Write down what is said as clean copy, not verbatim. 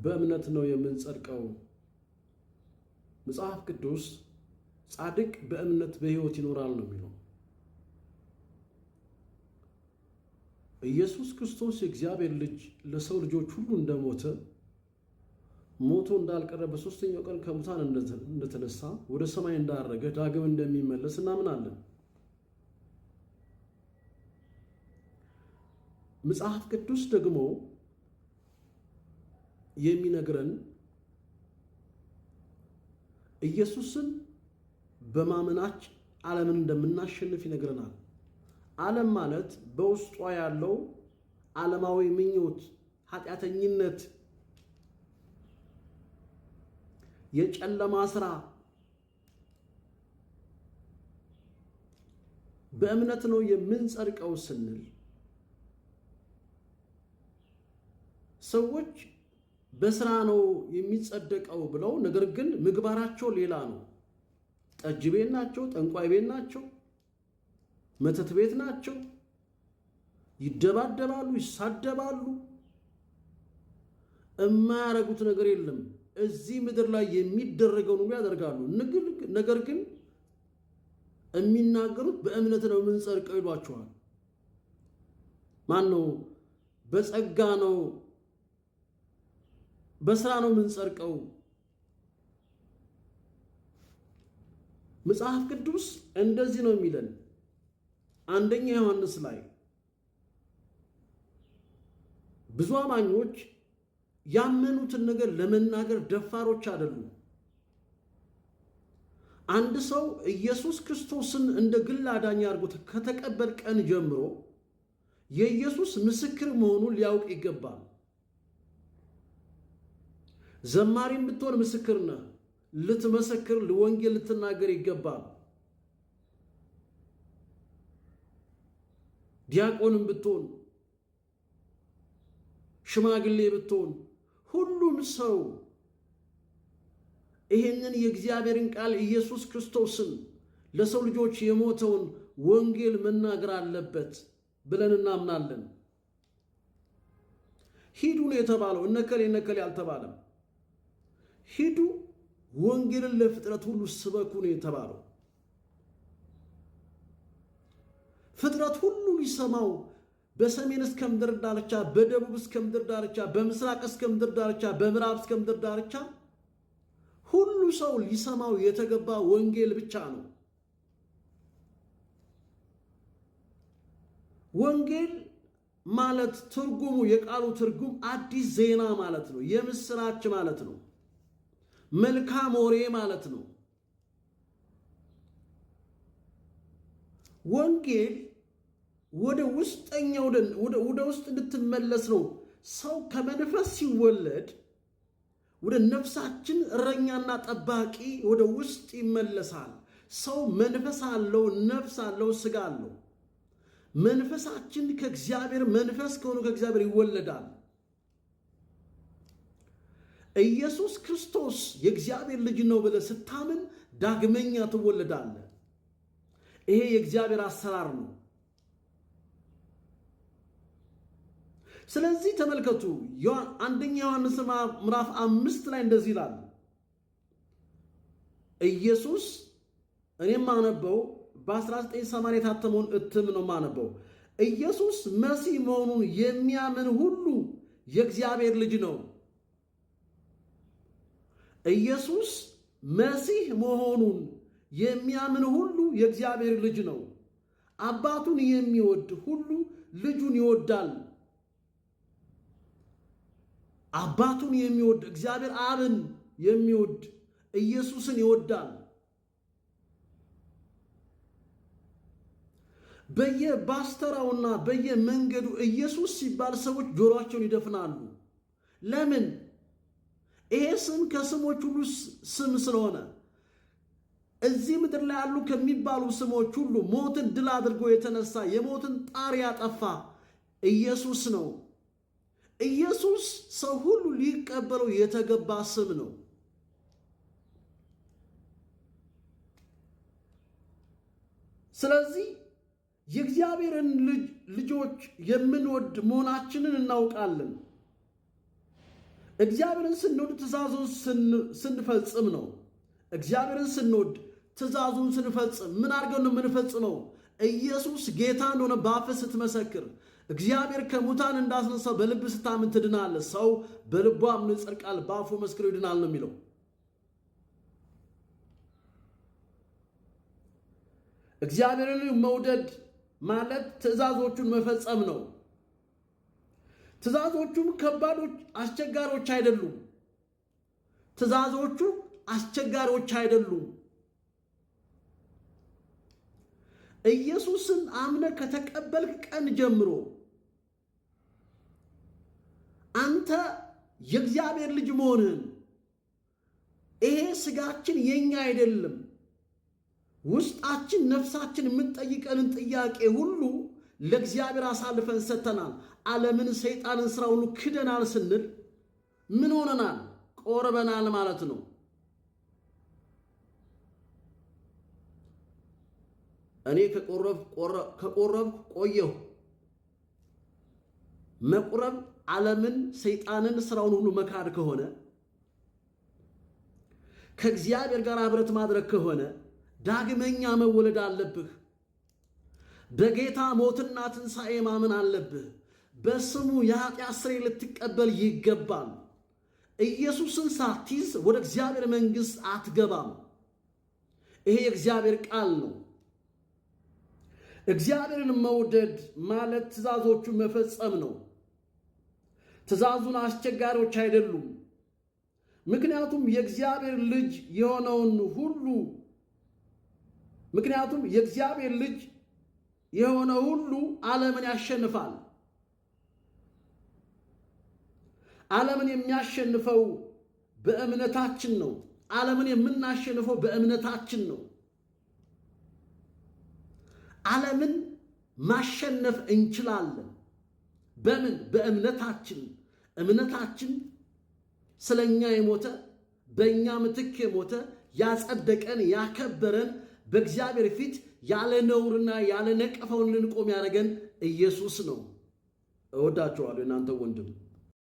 በእምነት ነው የምንጸድቀው። መጽሐፍ ቅዱስ ጻድቅ በእምነት በሕይወት ይኖራል ነው የሚለው። ኢየሱስ ክርስቶስ የእግዚአብሔር ልጅ ለሰው ልጆች ሁሉ እንደሞተ ሞቶ እንዳልቀረ በሦስተኛው ቀን ከሙታን እንደተነሳ ወደ ሰማይ እንዳረገ ዳግም እንደሚመለስ እናምናለን። መጽሐፍ ቅዱስ ደግሞ የሚነግረን ኢየሱስን በማመናችን ዓለምን እንደምናሸንፍ ይነግረናል። ዓለም ማለት በውስጧ ያለው ዓለማዊ ምኞት፣ ኃጢአተኝነት፣ የጨለማ ሥራ በእምነት ነው የምንጸድቀው ስንል ሰዎች በሥራ ነው የሚጸደቀው ብለው ነገር ግን ምግባራቸው ሌላ ነው። ጠጅ ቤት ናቸው፣ ጠንቋይ ቤት ናቸው፣ መተት ቤት ናቸው፣ ይደባደባሉ፣ ይሳደባሉ። የማያረጉት ነገር የለም። እዚህ ምድር ላይ የሚደረገውን ሁሉ ያደርጋሉ። ነገር ግን የሚናገሩት በእምነት ነው የምንጸድቀው ይሏቸዋል። ማን ነው? በጸጋ ነው በሥራ ነው የምንጸድቀው። መጽሐፍ ቅዱስ እንደዚህ ነው የሚለን። አንደኛ ዮሐንስ ላይ ብዙ አማኞች ያመኑትን ነገር ለመናገር ደፋሮች አይደሉም። አንድ ሰው ኢየሱስ ክርስቶስን እንደ ግል አዳኝ አድርጎ ከተቀበለ ቀን ጀምሮ የኢየሱስ ምስክር መሆኑን ሊያውቅ ይገባል። ዘማሪም ብትሆን ምስክር ነህ። ልትመሰክር፣ ወንጌል ልትናገር ይገባል። ዲያቆንም ብትሆን፣ ሽማግሌ ብትሆን፣ ሁሉም ሰው ይህንን የእግዚአብሔርን ቃል ኢየሱስ ክርስቶስን ለሰው ልጆች የሞተውን ወንጌል መናገር አለበት ብለን እናምናለን። ሂዱ ነው የተባለው። እነከሌ አልተባለም። ሂዱ ወንጌልን ለፍጥረት ሁሉ ስበኩ ነው የተባለው። ፍጥረት ሁሉ ሊሰማው በሰሜን እስከ ምድር ዳርቻ፣ በደቡብ እስከ ምድር ዳርቻ፣ በምስራቅ እስከ ምድር ዳርቻ፣ በምዕራብ እስከ ምድር ዳርቻ ሁሉ ሰው ሊሰማው የተገባ ወንጌል ብቻ ነው። ወንጌል ማለት ትርጉሙ፣ የቃሉ ትርጉም አዲስ ዜና ማለት ነው። የምስራች ማለት ነው። መልካም ወሬ ማለት ነው። ወንጌል ወደ ውስጠኛው ወደ ውስጥ እንድትመለስ ነው። ሰው ከመንፈስ ሲወለድ ወደ ነፍሳችን እረኛና ጠባቂ ወደ ውስጥ ይመለሳል። ሰው መንፈስ አለው፣ ነፍስ አለው፣ ሥጋ አለው። መንፈሳችን ከእግዚአብሔር መንፈስ ከሆነ ከእግዚአብሔር ይወለዳል። ኢየሱስ ክርስቶስ የእግዚአብሔር ልጅ ነው ብለህ ስታምን ዳግመኛ ትወለዳለህ። ይሄ የእግዚአብሔር አሰራር ነው። ስለዚህ ተመልከቱ፣ አንደኛ ዮሐንስ ምዕራፍ 5 ላይ እንደዚህ ይላል። ኢየሱስ እኔም ማነበው በ1980 የታተመውን እትም ነው ማነበው። ኢየሱስ መሲህ መሆኑን የሚያምን ሁሉ የእግዚአብሔር ልጅ ነው። ኢየሱስ መሲህ መሆኑን የሚያምን ሁሉ የእግዚአብሔር ልጅ ነው። አባቱን የሚወድ ሁሉ ልጁን ይወዳል። አባቱን የሚወድ እግዚአብሔር አብን የሚወድ ኢየሱስን ይወዳል። በየባስተራውና በየመንገዱ ኢየሱስ ሲባል ሰዎች ጆሮአቸውን ይደፍናሉ። ለምን? ይሄ ስም ከስሞች ሁሉ ስም ስለሆነ። እዚህ ምድር ላይ ያሉ ከሚባሉ ስሞች ሁሉ ሞትን ድል አድርጎ የተነሳ የሞትን ጣር ያጠፋ ኢየሱስ ነው። ኢየሱስ ሰው ሁሉ ሊቀበለው የተገባ ስም ነው። ስለዚህ የእግዚአብሔርን ልጆች የምንወድ መሆናችንን እናውቃለን። እግዚአብሔርን ስንወድ ትእዛዙን ስንፈጽም ነው። እግዚአብሔርን ስንወድ ትእዛዙን ስንፈጽም ምን አድርገን ነው የምንፈጽመው? ኢየሱስ ጌታ እንደሆነ በአፍህ ስትመሰክር፣ እግዚአብሔር ከሙታን እንዳስነሳው በልብ ስታምን ትድናለህ። ሰው በልቡ አምኖ ይጸድቃል፣ በአፉ መስክሮ ይድናል ነው የሚለው። እግዚአብሔርን መውደድ ማለት ትእዛዞቹን መፈጸም ነው። ትእዛዞቹም ከባዶች አስቸጋሪዎች አይደሉም። ትእዛዞቹ አስቸጋሪዎች አይደሉም። ኢየሱስን አምነህ ከተቀበልክ ቀን ጀምሮ አንተ የእግዚአብሔር ልጅ መሆንህን፣ ይሄ ስጋችን የኛ አይደለም፣ ውስጣችን ነፍሳችን የምትጠይቀንን ጥያቄ ሁሉ ለእግዚአብሔር አሳልፈን ሰጥተናል። ዓለምን፣ ሰይጣንን፣ ሥራ ሁሉ ክደናል ስንል ምን ሆነናል? ቆርበናል ማለት ነው። እኔ ከቆረብኩ ቆየሁ። መቁረብ ዓለምን፣ ሰይጣንን፣ ሥራውን ሁሉ መካድ ከሆነ ከእግዚአብሔር ጋር ኅብረት ማድረግ ከሆነ ዳግመኛ መወለድ አለብህ። በጌታ ሞትና ትንሣኤ ማመን አለብህ። በስሙ የኃጢአት ስርየት ልትቀበል ይገባል። ኢየሱስን ሳትይዝ ወደ እግዚአብሔር መንግሥት አትገባም። ይሄ የእግዚአብሔር ቃል ነው። እግዚአብሔርን መውደድ ማለት ትእዛዞቹን መፈጸም ነው። ትእዛዙን አስቸጋሪዎች አይደሉም። ምክንያቱም የእግዚአብሔር ልጅ የሆነውን ሁሉ የሆነ ሁሉ ዓለምን ያሸንፋል። ዓለምን የሚያሸንፈው በእምነታችን ነው። ዓለምን የምናሸንፈው በእምነታችን ነው። ዓለምን ማሸነፍ እንችላለን። በምን? በእምነታችን። እምነታችን ስለኛ የሞተ በእኛ ምትክ የሞተ ያጸደቀን ያከበረን በእግዚአብሔር ፊት ያለ ነውርና ያለ ነቀፋውን ልንቆም ያደረገን ኢየሱስ ነው። እወዳችኋለሁ። እናንተ ወንድም